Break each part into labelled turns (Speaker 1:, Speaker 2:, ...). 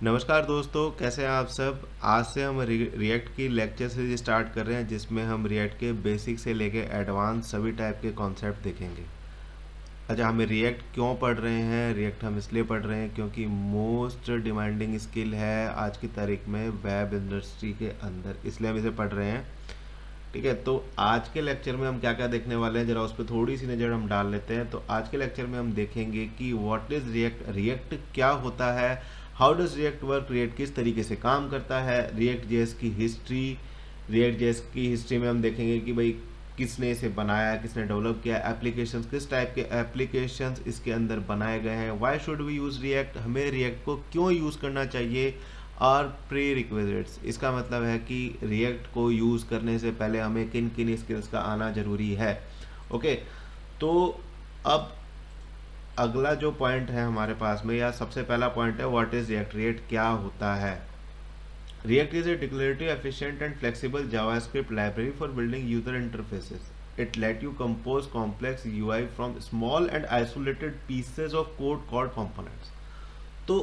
Speaker 1: नमस्कार दोस्तों, कैसे हैं आप सब। आज से हम रिएक्ट की लेक्चर सीरीज स्टार्ट कर रहे हैं जिसमें हम रिएक्ट के बेसिक से लेके एडवांस सभी टाइप के कॉन्सेप्ट देखेंगे। अच्छा, हमें रिएक्ट क्यों पढ़ रहे हैं? रिएक्ट हम इसलिए पढ़ रहे हैं क्योंकि मोस्ट डिमांडिंग स्किल है आज की तारीख में वेब इंडस्ट्री के अंदर, इसलिए हम इसे पढ़ रहे हैं। ठीक है, तो आज के लेक्चर में हम क्या क्या देखने वाले हैं, जरा उस पर थोड़ी सी नज़र हम डाल लेते हैं। तो आज के लेक्चर में हम देखेंगे कि व्हाट इज़ रिएक्ट, रिएक्ट क्या होता है, how does react work, react किस तरीके से काम करता है, रिएक्ट जेएस की हिस्ट्री। रिएक्ट जेएस की हिस्ट्री में हम देखेंगे कि भाई किसने इसे बनाया, किसने डेवलप किया, एप्लीकेशंस किस टाइप के एप्लीकेशंस इसके अंदर बनाए गए हैं, why should we use React, हमें रिएक्ट को क्यों यूज़ करना चाहिए, और प्री रिक्विजिट्स। इसका मतलब है कि रिएक्ट को यूज़ करने से पहले हमें किन किन स्किल्स का आना ज़रूरी है। ओके, तो अब अगला जो पॉइंट है हमारे पास में, या सबसे पहला पॉइंट है व्हाट इज़ रिएक्ट। रिएक्ट क्या होता है? React is a declarative, efficient and flexible JavaScript library for building user interfaces. It lets you compose complex UI from small and isolated pieces of code called components. तो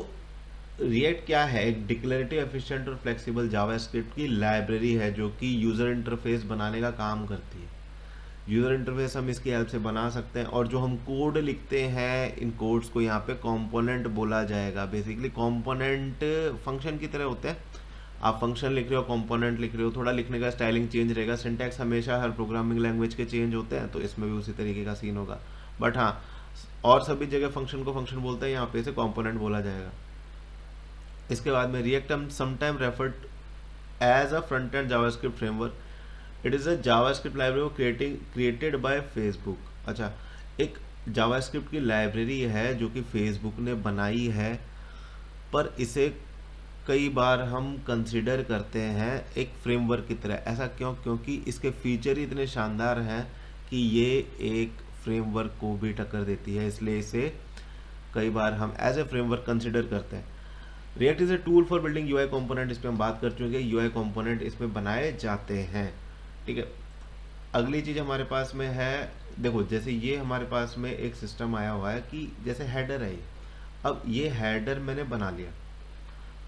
Speaker 1: react क्या है? एक declarative, efficient और flexible JavaScript की library है जो कि user interface बनाने का काम करती है। यूज़र इंटरफेस हम इसकी हेल्प से बना सकते हैं, और जो हम कोड लिखते हैं इन कोड्स को यहाँ पे कंपोनेंट बोला जाएगा। बेसिकली कंपोनेंट फंक्शन की तरह होते हैं। आप फंक्शन लिख रहे हो, कंपोनेंट लिख रहे हो, थोड़ा लिखने का स्टाइलिंग चेंज रहेगा। सिंटैक्स हमेशा हर प्रोग्रामिंग लैंग्वेज के चेंज होते हैं, तो इसमें भी उसी तरीके का सीन होगा। बट हाँ, और सभी जगह फंक्शन को फंक्शन बोलते हैं, यहाँ पे इसे कंपोनेंट बोला जाएगा। इसके बाद में रिएक्ट हम sometime referred as a front end JavaScript framework. It is a JavaScript library created by Facebook. अच्छा, एक जावास्क्रिप्ट की लाइब्रेरी है जो कि फेसबुक ने बनाई है, पर इसे कई बार हम कंसिडर करते हैं एक फ्रेमवर्क की तरह। ऐसा क्यों? क्योंकि इसके फीचर ही इतने शानदार हैं कि ये एक फ्रेमवर्क को भी टक्कर देती है, इसलिए इसे कई बार हम एज ए फ्रेमवर्क कंसिडर करते हैं। React is a tool for building UI component. इस पर हम बात कर चुके हैं, यूआई कंपोनेंट इसमें बनाए जाते हैं। ठीक है, अगली चीज़ हमारे पास में है, देखो जैसे ये हमारे पास में एक सिस्टम आया हुआ है कि जैसे हेडर है ये। अब ये हेडर मैंने बना लिया।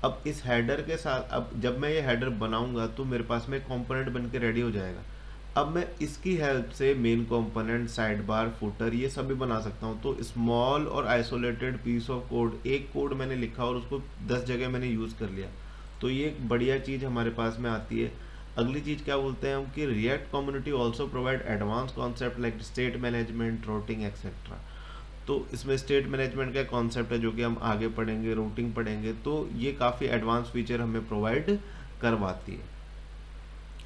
Speaker 1: अब इस हेडर के साथ, अब जब मैं ये हेडर बनाऊंगा तो मेरे पास में कंपोनेंट बन के रेडी हो जाएगा। अब मैं इसकी हेल्प से main component, side bar, footer, ये सभी बना सकता हूँ। तो स्मॉल और आइसोलेटेड पीस ऑफ कोड, एक कोड मैंने लिखा और उसको 10 जगह मैंने यूज़ कर लिया, तो ये एक बढ़िया चीज़ हमारे पास में आती है। अगली चीज़ क्या बोलते हैं हम कि react community also provide advance concept like state management, routing etcetera. तो इसमें स्टेट मैनेजमेंट का कॉन्सेप्ट है जो कि हम आगे पढ़ेंगे, रूटिंग पढ़ेंगे, तो ये काफ़ी एडवांस फीचर हमें प्रोवाइड करवाती है।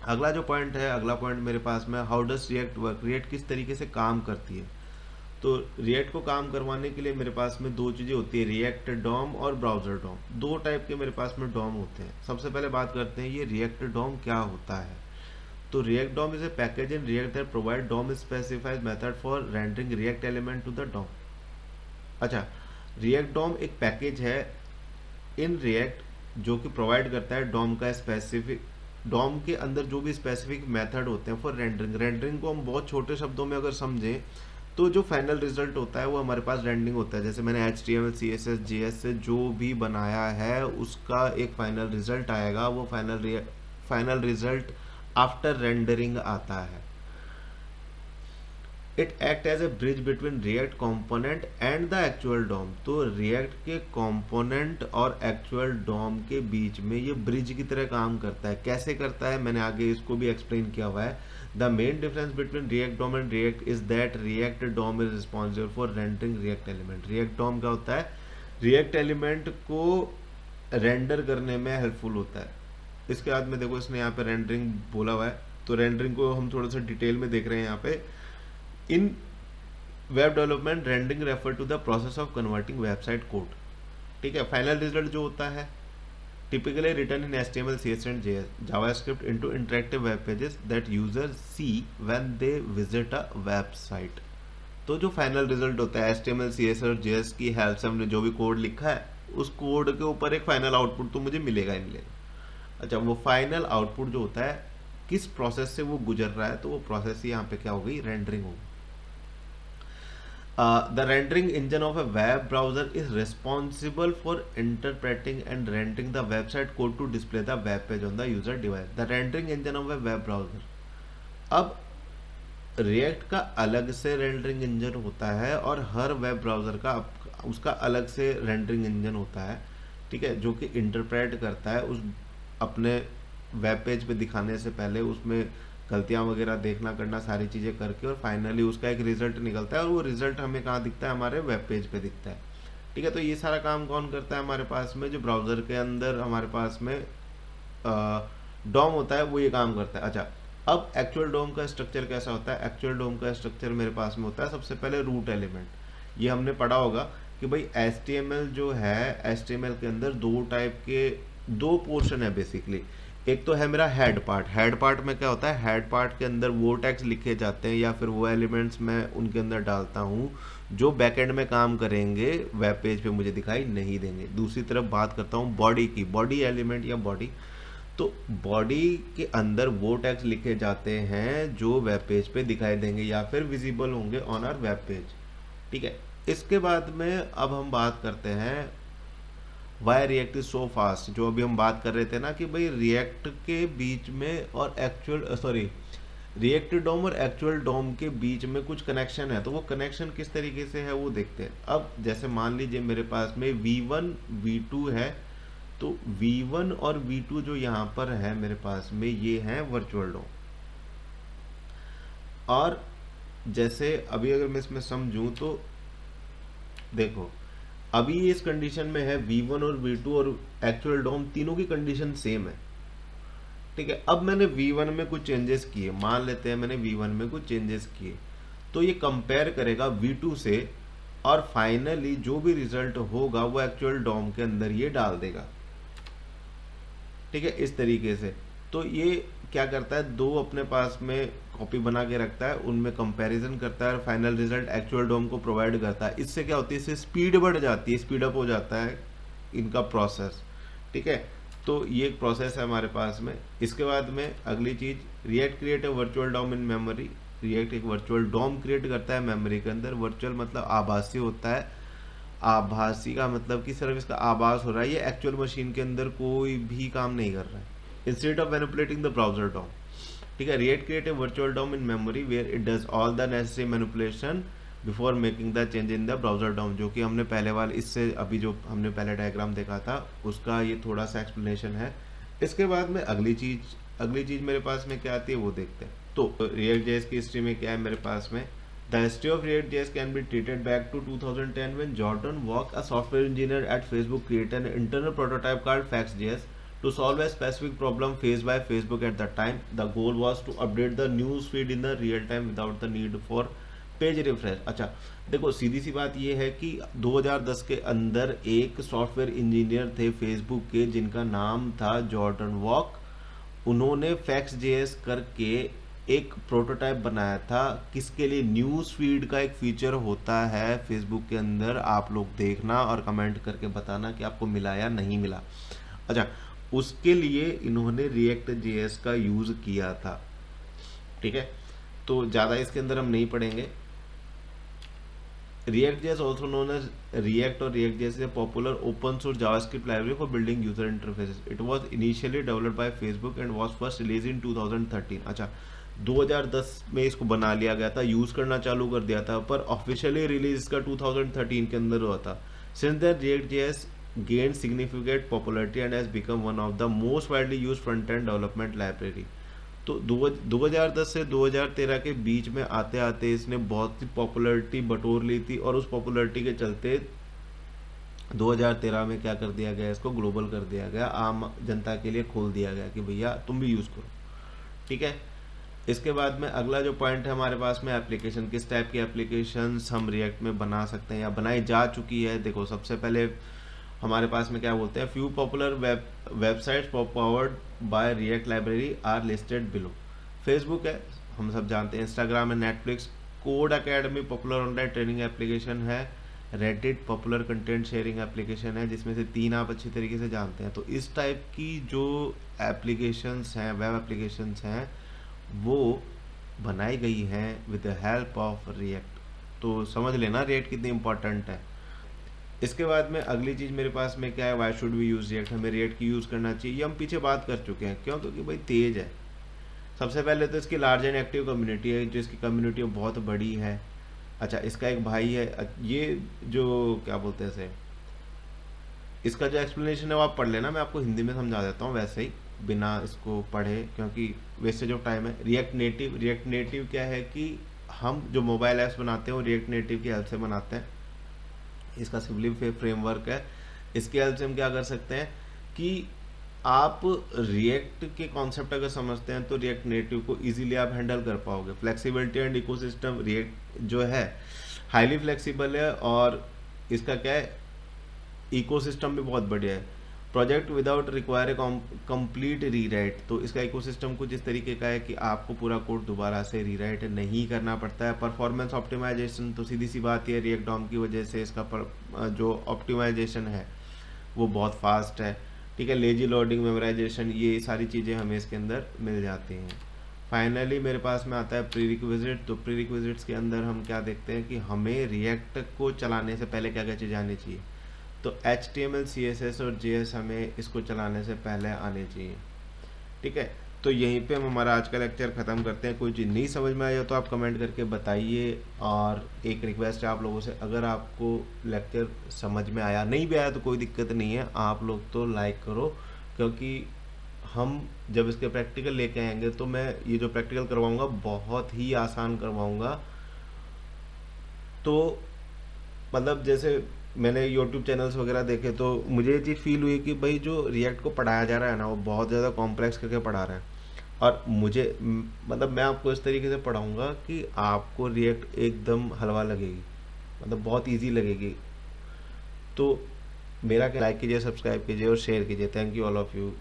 Speaker 1: अगला जो पॉइंट है, अगला पॉइंट मेरे पास में, how does react work. React किस तरीके से काम करती है? तो रिएक्ट को काम करवाने के लिए मेरे पास में दो चीज़ें होती है, रिएक्ट डॉम और ब्राउज़र डॉम। दो टाइप के मेरे पास में डॉम होते हैं। सबसे पहले बात करते हैं ये रिएक्ट डॉम क्या होता है। तो React DOM is a package in React that provide DOM specified method for rendering React element to the DOM. अच्छा, रिएक्ट डॉम एक पैकेज है इन रिएक्ट जो कि प्रोवाइड करता है डॉम का स्पेसिफिक, डॉम के अंदर जो भी स्पेसिफिक मेथड होते हैं फॉर रेंडरिंग। रेंडरिंग को हम बहुत छोटे शब्दों में अगर समझें तो जो फाइनल रिजल्ट होता है वो हमारे पास रेंडरिंग होता है। जैसे मैंने HTML, CSS, JS से जो भी बनाया है उसका एक फाइनल रिजल्ट आएगा, वो फाइनल रिजल्ट आफ्टर रेंडरिंग आता है। It act as a bridge between React component and the actual DOM. तो रिएक्ट के कॉम्पोनेंट और एक्चुअल डॉम के बीच में ये ब्रिज की तरह काम करता है। कैसे करता है मैंने आगे इसको भी एक्सप्लेन किया हुआ है। The main difference between React DOM and React is that React DOM is responsible for rendering React element. React DOM क्या होता है? रिएक्ट एलिमेंट को रेंडर करने में हेल्पफुल होता है। इसके बाद में देखो इसने यहाँ पे रेंडरिंग बोला हुआ है, तो रेंडरिंग को हम थोड़ा सा डिटेल में देख रहे हैं यहाँ पे। In web development, rendering refer to the process of converting website code. ठीक है, फाइनल रिजल्ट जो होता है typically return in HTML, CSS and JavaScript into interactive web pages that user see when they visit a website. तो जो final result होता है HTML, CSS और JS की हेल्प से हमने जो भी कोड लिखा है उस कोड के ऊपर एक फाइनल आउटपुट तो मुझे मिलेगा ही मिलेगा। अच्छा, वो फाइनल आउटपुट जो होता है किस प्रोसेस से वो गुजर रहा है, तो वो प्रोसेस ही यहाँ पे क्या हो गई? रेंडरिंग हो गई। The rendering engine of a web browser is responsible for interpreting and rendering the website code to display the web page on the user device. The rendering engine of a web browser, अब React का अलग से rendering engine होता है और हर web browser का उसका अलग से रेंडरिंग इंजन होता है, ठीक है, जो कि इंटरप्रेट करता है उस अपने वेब पेज पे दिखाने से पहले उसमें गलतियां वगैरह देखना करना सारी चीज़ें करके, और फाइनली उसका एक रिजल्ट निकलता है और वो रिजल्ट हमें कहाँ दिखता है, हमारे वेब पेज पे दिखता है। ठीक है, तो ये सारा काम कौन करता है हमारे पास में, जो ब्राउज़र के अंदर हमारे पास में डॉम होता है वो ये काम करता है। अच्छा, अब एक्चुअल डोम का स्ट्रक्चर कैसा होता है? एक्चुअल डोम का स्ट्रक्चर मेरे पास में होता है सबसे पहले रूट एलिमेंट। ये हमने पढ़ा होगा कि भाई HTML जो है, HTML के अंदर दो टाइप के दो पोर्शन है बेसिकली। एक तो है मेरा हेड पार्ट। हेड पार्ट में क्या होता है, हेड पार्ट के अंदर वो टैग्स लिखे जाते हैं या फिर वो एलिमेंट्स मैं उनके अंदर डालता हूँ जो बैकएंड में काम करेंगे, वेब पेज पे मुझे दिखाई नहीं देंगे। दूसरी तरफ बात करता हूँ बॉडी की, बॉडी एलिमेंट या बॉडी, तो बॉडी के अंदर वो टैग्स लिखे जाते हैं जो वेब पेज पे दिखाई देंगे या फिर विजिबल होंगे ऑन आवर वेब पेज। ठीक है, इसके बाद में अब हम बात करते हैं why React is so fast. जो अभी हम बात कर रहे थे ना कि भाई रिएक्ट के बीच में और रिएक्ट डोम और एक्चुअल डोम के बीच में कुछ कनेक्शन है, तो वो कनेक्शन किस तरीके से है वो देखते हैं। अब जैसे मान लीजिए मेरे पास में V1 V2 है, तो V1 और V2 जो यहाँ पर है मेरे पास में, ये है वर्चुअल डोम। और जैसे अभी अगर मैं इसमें समझूं तो देखो, अभी इस कंडीशन में है V1 और V2 और एक्चुअल डोम तीनों की कंडीशन सेम है। ठीक है, अब मैंने V1 में कुछ चेंजेस किए, मान लेते हैं मैंने V1 में कुछ चेंजेस किए, तो ये कंपेयर करेगा V2 से और फाइनली जो भी रिजल्ट होगा वो एक्चुअल डोम के अंदर ये डाल देगा। ठीक है, इस तरीके से। तो ये क्या करता है, दो अपने पास में कॉपी बना के रखता है, उनमें कंपैरिजन करता है और फाइनल रिजल्ट एक्चुअल डोम को प्रोवाइड करता है। इससे क्या होती है, इससे स्पीड बढ़ जाती है, स्पीड अप हो जाता है इनका प्रोसेस। ठीक है, तो ये एक प्रोसेस है हमारे पास में। इसके बाद में अगली चीज, React create a virtual DOM in memory. React एक वर्चुअल डोम क्रिएट करता है मेमोरी के अंदर। वर्चुअल मतलब आभासी होता है, आभासी का मतलब कि सिर्फ इसका आभास हो रहा है, ये एक्चुअल मशीन के अंदर कोई भी काम नहीं कर रहा है। Instead of manipulating the browser DOM, ठीक है, React create a virtual DOM in memory where it does all the necessary manipulation before making the change in the browser DOM. जो कि हमने पहले वाले, इससे अभी जो हमने पहले डायग्राम देखा था उसका ये थोड़ा सा एक्सप्लेनेशन है। इसके बाद में अगली चीज मेरे पास में क्या आती है वो देखते हैं। तो रिएक्ट जेएस की हिस्ट्री में क्या है मेरे पास में, The history of React.js can be treated back to 2010 when Jordan Walk, a software engineer at Facebook, created an internal prototype called Fax.js to solve a specific problem faced by Facebook at the time. The goal was to update the news feed in the real time without the need for page refresh. अच्छा देखो, सीधी सी बात ये है कि 2010 के अंदर एक software engineer थे फेसबुक के जिनका नाम था जॉर्डन वॉक। उन्होंने Fax.js करके एक प्रोटोटाइप बनाया था, किसके लिए, न्यूज़ फीड का एक फीचर होता है फेसबुक के अंदर, आप लोग देखना और कमेंट करके बताना कि आपको मिला या नहीं मिला। अच्छा, उसके लिए इन्होंने React.js का यूज़ किया था। ठीक है, तो ज़्यादा इसके अंदर हम नहीं पढ़ेंगे। React.js also known as React or React.js is a popular open source JavaScript library for building user interfaces. It was initially developed by Facebook and was first released in 2013. अच्छा, 2010 में इसको बना लिया गया था, यूज करना चालू कर दिया था, पर ऑफिशियली रिलीज इसका 2013 के अंदर हुआ था। Since that React.js gained significant popularity and has become one of the most widely used front-end development library. तो 2010 से 2013 के बीच में आते आते इसने बहुत सी पॉपुलैरिटी बटोर ली थी और उस पॉपुलैरिटी के चलते 2013 में क्या कर दिया गया, इसको ग्लोबल कर दिया गया, आम जनता के लिए खोल दिया गया कि भैया तुम भी यूज़ करो। ठीक है, इसके बाद में अगला जो पॉइंट है हमारे पास में, एप्लीकेशन, किस टाइप की एप्लीकेशंस हम रिएक्ट में बना सकते हैं या बनाई जा चुकी है। देखो, सबसे पहले हमारे पास में क्या बोलते हैं, few popular websites powered by React library are listed below. Facebook है, हम सब जानते हैं, इंस्टाग्राम है, Netflix, Code Academy popular online training application है, Reddit popular content sharing application है, जिसमें से 3 आप अच्छी तरीके से जानते हैं। तो इस टाइप की जो एप्लीकेशंस हैं, वेब एप्लीकेशंस हैं, वो बनाई गई हैं with the help of react. तो समझ लेना रिएक्ट कितनी इंपॉर्टेंट है। इसके बाद में अगली चीज़ मेरे पास में क्या है, why should we use React, हमें रिएक्ट की यूज़ करना चाहिए। ये हम पीछे बात कर चुके हैं, क्यों? क्योंकि भाई तेज है। सबसे पहले तो इसकी लार्ज एंड एक्टिव कम्युनिटी है, जो इसकी कम्युनिटी बहुत बड़ी है। अच्छा, इसका एक भाई है, ये जो क्या बोलते हैं इसे, इसका जो एक्सप्लेनेशन है वो आप पढ़ लेना, मैं आपको हिंदी में समझा देता हूँ वैसे ही बिना इसको पढ़े, क्योंकि वेस्टेज ऑफ टाइम है। रिएक्ट नेटिव क्या है कि हम जो मोबाइल ऐप्स बनाते हैं वो रिएक्ट नेटिव की हेल्प से बनाते हैं। इसका सिंपली फ्रेमवर्क है। इसकी हेल्प से हम क्या कर सकते हैं कि आप रिएक्ट के कॉन्सेप्ट अगर समझते हैं तो रिएक्ट नेटिव को इजीली आप हैंडल कर पाओगे। फ्लेक्सिबिलिटी एंड इकोसिस्टम, रिएक्ट जो है हाईली फ्लेक्सिबल है और इसका क्या है, इकोसिस्टम भी बहुत बढ़िया है। Project without require complete rewrite, तो इसका इकोसिस्टम कुछ इस तरीके का है कि आपको पूरा कोड दोबारा से रीराइट नहीं करना पड़ता है। परफॉर्मेंस ऑप्टिमाइजेशन, तो सीधी सी बात है रिएक्ट डॉम की वजह से इसका जो ऑप्टिमाइजेशन है वो बहुत फास्ट है। ठीक है, लेजी लोडिंग, मेमोराइजेशन, ये सारी चीज़ें हमें इसके अंदर मिल जाती हैं। फाइनली मेरे पास में आता है प्रीरिक्विजिट। तो प्रीरिक्विजिट्स के अंदर हम क्या देखते हैं कि हमें रिएक्ट को चलाने से पहले क्या क्या चीज़ आनी चाहिए। तो HTML, CSS और JS हमें इसको चलाने से पहले आने चाहिए। ठीक है, तो यहीं पे हम हमारा आज का लेक्चर ख़त्म करते हैं। कोई चीज़ नहीं समझ में आई हो तो आप कमेंट करके बताइए। और एक रिक्वेस्ट है आप लोगों से, अगर आपको लेक्चर समझ में आया, नहीं भी आया तो कोई दिक्कत नहीं है, आप लोग तो लाइक करो, क्योंकि हम जब इसके प्रैक्टिकल लेके आएंगे तो मैं ये जो प्रैक्टिकल करवाऊँगा बहुत ही आसान करवाऊँगा। तो मतलब जैसे मैंने यूट्यूब चैनल्स वगैरह देखे तो मुझे ये चीज़ फील हुई कि भाई जो रिएक्ट को पढ़ाया जा रहा है ना वो बहुत ज़्यादा कॉम्प्लेक्स करके पढ़ा रहा है। और मुझे मतलब मैं आपको इस तरीके से पढ़ाऊँगा कि आपको रिएक्ट एकदम हलवा लगेगी, मतलब बहुत इजी लगेगी। तो मेरा लाइक कीजिए, सब्सक्राइब कीजिए और शेयर कीजिए। Thank you all of you.